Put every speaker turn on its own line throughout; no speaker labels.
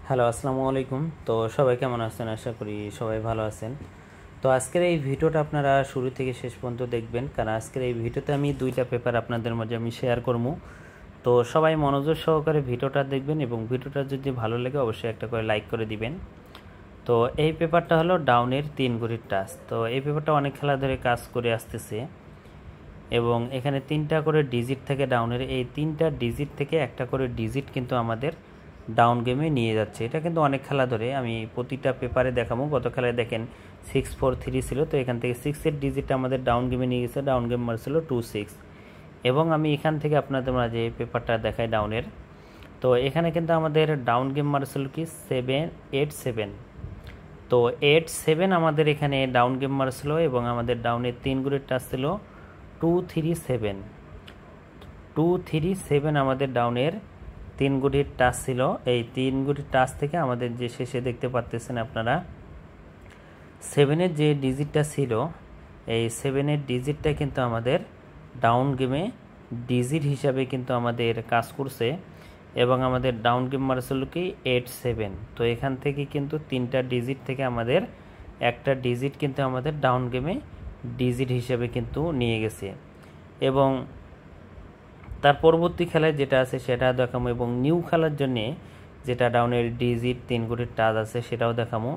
Hello, আসসালামু আলাইকুম। তো সবাই কেমন আছেন? আশা করি সবাই ভালো আছেন। তো আজকের এই ভিডিওটা আপনারা শুরু থেকে শেষ পর্যন্ত দেখবেন, কারণ আজকের এই ভিডিওতে আমি দুইটা পেপার আপনাদের মাঝে আমি শেয়ার করবো। তো সবাই মনোযোগ সহকারে ভিডিওটা দেখবেন এবং ভিডিওটা যদি ভালো লাগে অবশ্যই একটা করে লাইক করে দিবেন। তো এই পেপারটা হলো ডাউনের 3 ঘড়ির টাচ। তো এই পেপারটা অনেক খেলা ধরে কাজ করে আসতেছে এবং এখানে 3টা করে ডিজিট থেকে ডাউনের, এই 3টা ডিজিট থেকে একটা করে ডিজিট কিন্তু আমাদের ডাউন গেমে নিয়ে যাচ্ছে। এটা কিন্তু অনেক খেলা ধরে আমি প্রতিটা পেপারে দেখাবো। গত খেলায় দেখেন 643 ছিল, তো এখান থেকে 6-এর ডিজিটটা আমাদের ডাউন গেমে নিয়ে গেছে। ডাউন গেম মারছিল 26 এবং আমি এখান থেকে আপনাদের মাঝে পেপারটা দেখাই ডাউনের। তো এখানে কিন্তু আমাদের ডাউন গেম মারছিল কি 7-8-7। তো 8-7 আমাদের এখানে ডাউন গেম মারছিল এবং আমাদের ডাউনের 3 ঘড়ির টাচ ছিল 2-3-7। 2-3-7 আমাদের ডাউনের 3 ঘড়ির টাচ ছিল। এই 3 ঘড়ির টাচ থেকে আমাদের যে শেষে দেখতে পাচ্ছেন আপনারা 7-এর যে ডিজিটটা ছিল, এই 7-এর ডিজিটটা কিন্তু আমাদের ডাউন গেমে ডিজিট হিসাবে কিন্তু আমাদের কাজ করছে এবং আমাদের ডাউন গেম মারছিল কি 8-7। তো এখান থেকে কিন্তু 3টা ডিজিট থেকে আমাদের একটা ডিজিট কিন্তু আমাদের ডাউন গেমে ডিজিট হিসাবে কিন্তু নিয়ে গেছে এবং তার পরবর্তী খেলায় যেটা আছে সেটা দেখাবো এবং নিউ খেলার জন্যে যেটা ডাউনের ডিজিট 3 ঘড়ির টাচ আছে সেটাও দেখাবো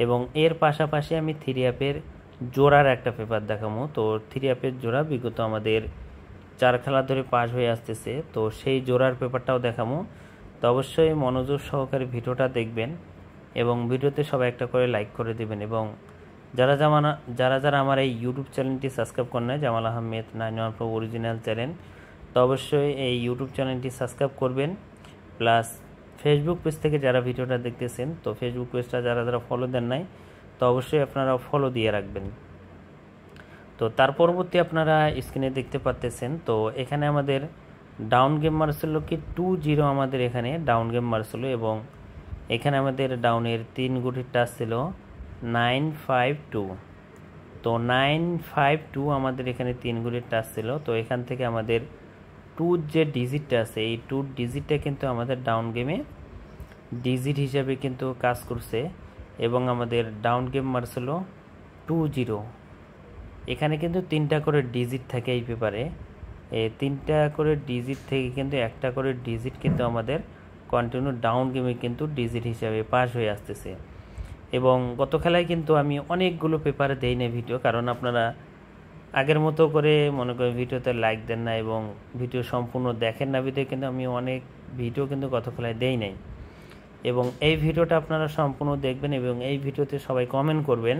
এবং এর পাশাপাশি আমি 3 অ্যাপের জোড়ার একটা পেপার দেখাবো। তো 3 অ্যাপের জোড়া বিগত আমাদের 4 খেলা ধরে পাস হয়ে আসতেছে, তো সেই জোড়ার পেপারটাও দেখাবো। তো অবশ্যই মনোযোগ সহকারে ভিডিওটা দেখবেন এবং ভিডিওতে সবাই একটা করে লাইক করে দেবেন এবং যারা যারা আমার এই ইউটিউব চ্যানেলটি সাবস্ক্রাইব করেন না, জামাল আহমেদ 914 অরিজিনাল চ্যানেল, তো অবশ্যই এই ইউটিউব চ্যানেলটি সাবস্ক্রাইব করবেন। প্লাস ফেসবুক পেজ থেকে যারা ভিডিওটা দেখতেছেন, তো ফেসবুক পেজটা যারা ফলো দেন নাই, তো অবশ্যই আপনারা ফলো দিয়ে রাখবেন। তো তার পরবর্তী আপনারা স্ক্রিনে দেখতে পাচ্ছেন, তো এখানে আমাদের ডাউন গেম মারছিল কি 2-0 আমাদের এখানে ডাউন গেম মারছিল এবং এখানে আমাদের ডাউনের 3 ঘড়ির টাচ ছিল 952। তো 952 আমাদের এখানে 3 ঘড়ির টাচ ছিল। তো এখান থেকে আমাদের 2 যে ডিজিটটা আছে, এই 2 ডিজিটটা কিন্তু আমাদের ডাউন গেমে ডিজিট হিসাবে কিন্তু কাজ করছে এবং আমাদের ডাউন গেম মারছিল 2-0। এখানে কিন্তু 3টা করে ডিজিট থাকে এই পেপারে। এই 3টা করে ডিজিট থেকে কিন্তু একটা করে ডিজিট কিন্তু আমাদের কন্টিনিউ ডাউন গেমে কিন্তু ডিজিট হিসাবে পাস হয়ে আসতেছে এবং গত খেলায় কিন্তু আমি অনেকগুলো পেপারে দেই না ভিডিও, কারণ আপনারা আগের মতো করে মনে করেন ভিডিওতে লাইক দেন না এবং ভিডিও সম্পূর্ণ দেখেন না, ভিডিও কিন্তু আমি অনেক ভিডিও কিন্তু গত খেলায় দেই নাই এবং এই ভিডিওটা আপনারা সম্পূর্ণ দেখবেন এবং এই ভিডিওতে সবাই কমেন্ট করবেন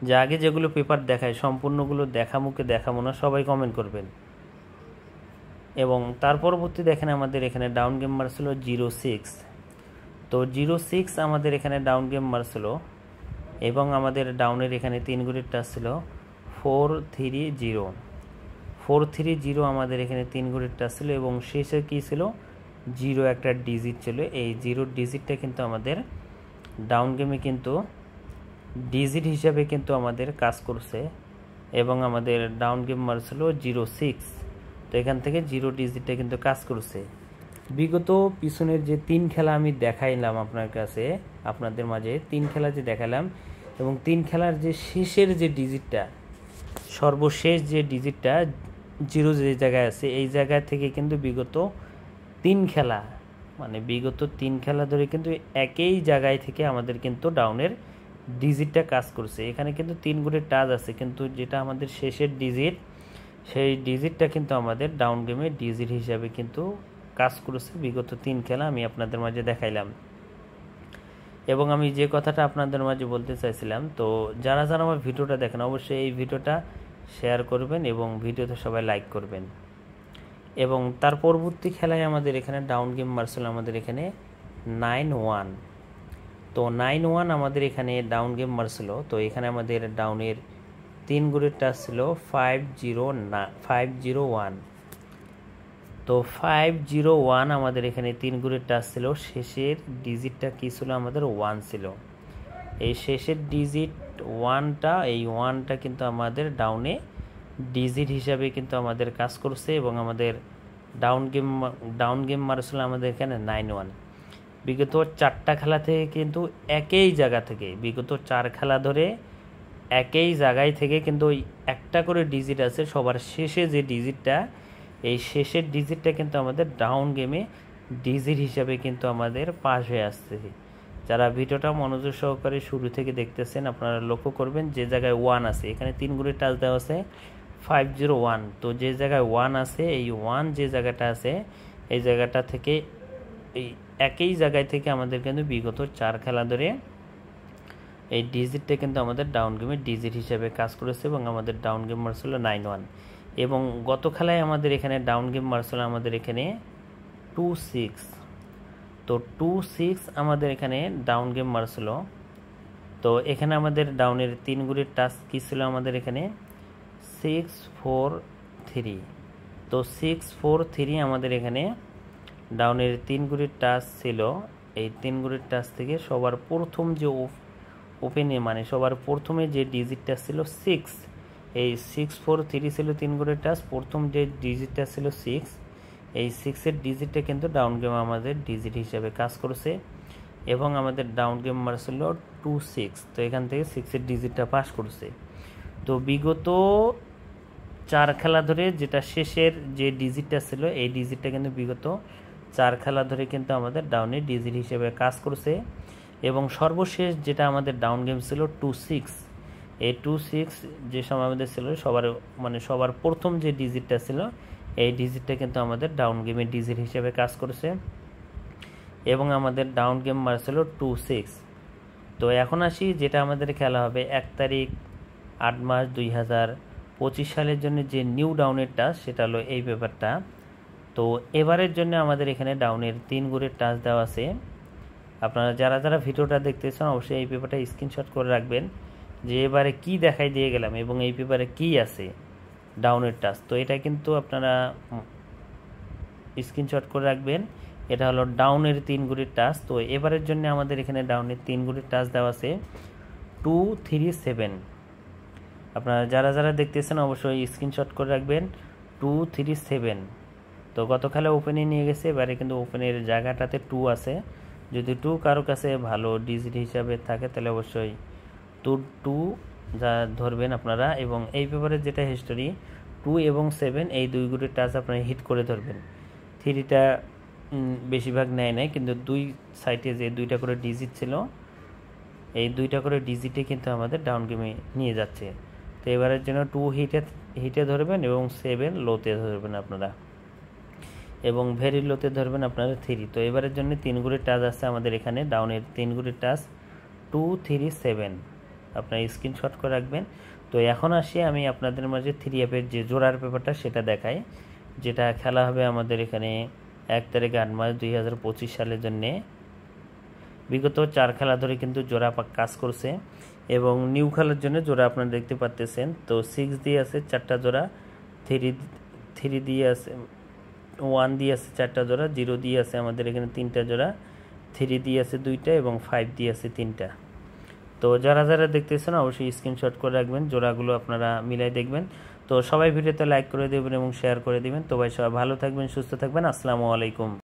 যে আগে যেগুলো পেপার দেখায় সম্পূর্ণগুলো দেখাবো না, সবাই কমেন্ট করবেন। এবং তার পরবর্তী দেখেন আমাদের এখানে ডাউন গেম মারছিল 06। তো 06 আমাদের এখানে ডাউন গেম মারছিল এবং আমাদের ডাউনের এখানে 3 ঘড়ির টাচ ছিল 430। 430 আমাদের এখানে 3 ঘড়ির টাচ ছিল এবং শেষে কী ছিল 0 একটা ডিজিট ছিল। এই 0 ডিজিটটা কিন্তু আমাদের ডাউন গেমে কিন্তু ডিজিট হিসাবে কিন্তু আমাদের কাজ করছে এবং আমাদের ডাউন গেম মারছিল 06। তো এখান থেকে 0 ডিজিটটা কিন্তু কাজ করছে। বিগত পিছনের যে 3 খেলা আমি দেখাইলাম আপনাদের মাঝে 3 খেলা যে দেখালাম এবং 3 খেলার যে শেষের যে ডিজিটটা, সর্বশেষ যে ডিজিটটা 0 যে জায়গায় আছে, এই জায়গা থেকে কিন্তু বিগত 3 খেলা বিগত 3 খেলা ধরে কিন্তু একই জায়গায় থেকে আমাদের কিন্তু ডাউনের ডিজিটটা কাজ করছে। এখানে কিন্তু 3 ঘড়ির টাচ আছে, কিন্তু যেটা আমাদের শেষের ডিজিট, সেই ডিজিটটা কিন্তু আমাদের ডাউন গেমে ডিজিট হিসাবে কিন্তু কাজ করেছে বিগত 3 খেলা আমি আপনাদের মাঝে দেখাইলাম। এবং আমি যে কথাটা আপনাদের মাঝে বলতে চাইছিলাম, তো যারা আমার ভিডিওটা দেখেন অবশ্যই এই ভিডিওটা শেয়ার করবেন এবং ভিডিওতে সবাই লাইক করবেন। এবং তার পরবর্তী খেলায় আমাদের এখানে ডাউন গেম মারছিল আমাদের এখানে 9-1। তো 9-1 আমাদের এখানে ডাউন গেম মারছিল। তো এখানে আমাদের ডাউনের 3 ঘড়ির টাচ ছিল 501। তো 501 আমাদের এখানে 3 ঘড়ির টাচ ছিল। শেষের ডিজিটটা কী ছিল আমাদের 1 ছিল। এই শেষের ডিজিট 1টা, এই 1টা কিন্তু আমাদের ডাউনে ডিজিট হিসাবে কিন্তু আমাদের কাজ করছে এবং আমাদের ডাউন গেম মারছিল আমাদের এখানে 9-1। বিগত 4টা খেলা থেকে কিন্তু একই জায়গা থেকে বিগত 4 খেলা ধরে একই জায়গায় থেকে কিন্তু ওই একটা করে ডিজিট আছে, সবার শেষে যে ডিজিটটা, এই শেষের ডিজিটটা কিন্তু আমাদের ডাউন গেমে ডিজিট হিসাবে কিন্তু আমাদের পাস হয়ে আসতেছে। যারা ভিডিওটা মনোযোগ সহকারে শুরু থেকে দেখতেছেন আপনারা লক্ষ্য করবেন যে জায়গায় 1 আছে, এখানে 3 গুণের টাচ দেওয়া আছে 501। তো যে জায়গায় 1 আছে, এই 1 যে জায়গাটা আছে এই জায়গাটা থেকে এই একই জায়গায় থেকে আমাদের কিন্তু বিগত 4 খেলা ধরে এই ডিজিটটা কিন্তু আমাদের ডাউন গেমের ডিজিট হিসেবে কাজ করেছে এবং আমাদের ডাউন গেম মারছিল 91। এবং গত খেলায় আমাদের এখানে ডাউন গেম মারছিল আমাদের এখানে 26। তো 26 আমাদের এখানে ডাউন গেম মারছিল। তো এখানে আমাদের ডাউনের 3 গুণের টাচ কী ছিল আমাদের এখানে 643। তো 643 আমাদের এখানে ডাউনের 3 গুণের টাচ ছিল। এই 3 গুণের টাচ থেকে সবার প্রথম যে ওপেনে মানে সবার প্রথমে যে ডিজিটটা ছিল 6, এই 643 ছিল 3 গুণের টাচ, প্রথম যে ডিজিটটা ছিল 6, এই 6-এর ডিজিটটা কিন্তু ডাউন গেম আমাদের ডিজিট হিসাবে কাজ করছে এবং আমাদের ডাউন গেম মারছিল 26। তো এখান থেকে 6-এর ডিজিটটা পাস করছে। তো বিগত 4 খেলা ধরে যেটা শেষের যে ডিজিটটা ছিল এই ডিজিটটা কিন্তু বিগত 4 খেলা ধরে কিন্তু আমাদের ডাউনের ডিজিট হিসেবে কাজ করছে এবং সর্বশেষ যেটা আমাদের ডাউন গেম ছিল 26, এই 26 যে সময় আমাদের ছিল সবার প্রথম যে ডিজিটটা ছিল এই ডিজিটটা কিন্তু আমাদের ডাউন গেমের ডিজিট হিসেবে কাজ করছে এবং আমাদের ডাউন গেম মারছিল 26। তো এখন আসি যেটা আমাদের খেলা হবে 1 তারিখ 8 মাস 2025 সালের জন্য যে নিউ ডাউনের টাচ, সেটা হলো এই পেপারটা। তো এবারের জন্য আমাদের এখানে ডাউনের 3 গুণের টাচ দেওয়া আছে। আপনারা যারা যারা ভিডিওটা দেখতেছেন অবশ্যই এই পেপারটা স্ক্রিনশট করে রাখবেন যে এবারে কি দেখাই দিয়ে গেলাম এবং এই পেপারে কি আছে ডাউনের টাচ। তো এটা কিন্তু আপনারা স্ক্রিনশট করে রাখবেন, এটা হলো ডাউনের 3 গুণের টাচ। তো এবারের জন্য আমাদের এখানে ডাউনের 3 গুণের টাচ দেওয়া আছে 237। আপনারা যারা যারা দেখতেছেন অবশ্যই স্ক্রিনশট করে রাখবেন 237। তো গত খেলা ওপেনে নিয়ে গেছে, এবারে কিন্তু ওপেনের জায়গাটাতে 2 আছে। যদি 2 কারো কাছে ভালো ডিজিট হিসাবে থাকে তাহলে অবশ্যই 2 যা ধরবেন আপনারা। এবং এই পেপারে যেটা হিস্টোরি 2 এবং 7 এই 2 গুণের টাচ আপনারা হিট করে ধরবেন। 3টা বেশিরভাগ নেয় নাই, কিন্তু 2 সাইডে যে 2টা করে ডিজিট ছিল এই 2টা করে ডিজিটে কিন্তু আমাদের ডাউন গেমে নিয়ে যাচ্ছে। তো এবারের জন্য 2 হিটে ধরবেন এবং 7 লোতে ধরবেন আপনারা এবং ভেরি লোতে ধরবেন আপনারা 3। তো এবারের জন্য 3 গুণের টাচ আছে আমাদের এখানে ডাউনের 3 গুণের টাচ 237, আপনারা স্ক্রিনশট করে রাখবেন। তো এখন আসি আমি আপনাদের মাঝে 3F-এর যে জোড়ার পেপারটা সেটা দেখাই, যেটা খেলা হবে আমাদের এখানে 1 তারিখ 8 মাস 2025 সালের জন্যে। বিগত 4 খেলা ধরে কিন্তু জোড়া কাজ করছে এবং নিউ খেলার জন্য জোড়া আপনারা দেখতে পাচ্ছেন। তো 6 দিয়ে আছে 4টা জোড়া, 3 দিয়ে আছে, 1 দিয়ে আছে 4টা জোড়া, 0 দিয়ে আছে আমাদের এখানে 3টা জোড়া, 3 দিয়ে আছে 2টা এবং 5 দিয়ে আছে 3টা। তো যারা যারা দেখতেছেন অবশ্যই স্ক্রিনশট করে রাখবেন, জোড়াগুলো আপনারা মিলাই দেখবেন। তো সবাই ভিডিওতে লাইক করে দেবেন এবং শেয়ার করে দেবেন। তো ভাই সবাই ভালো থাকবেন, সুস্থ থাকবেন। আসসালামু আলাইকুম।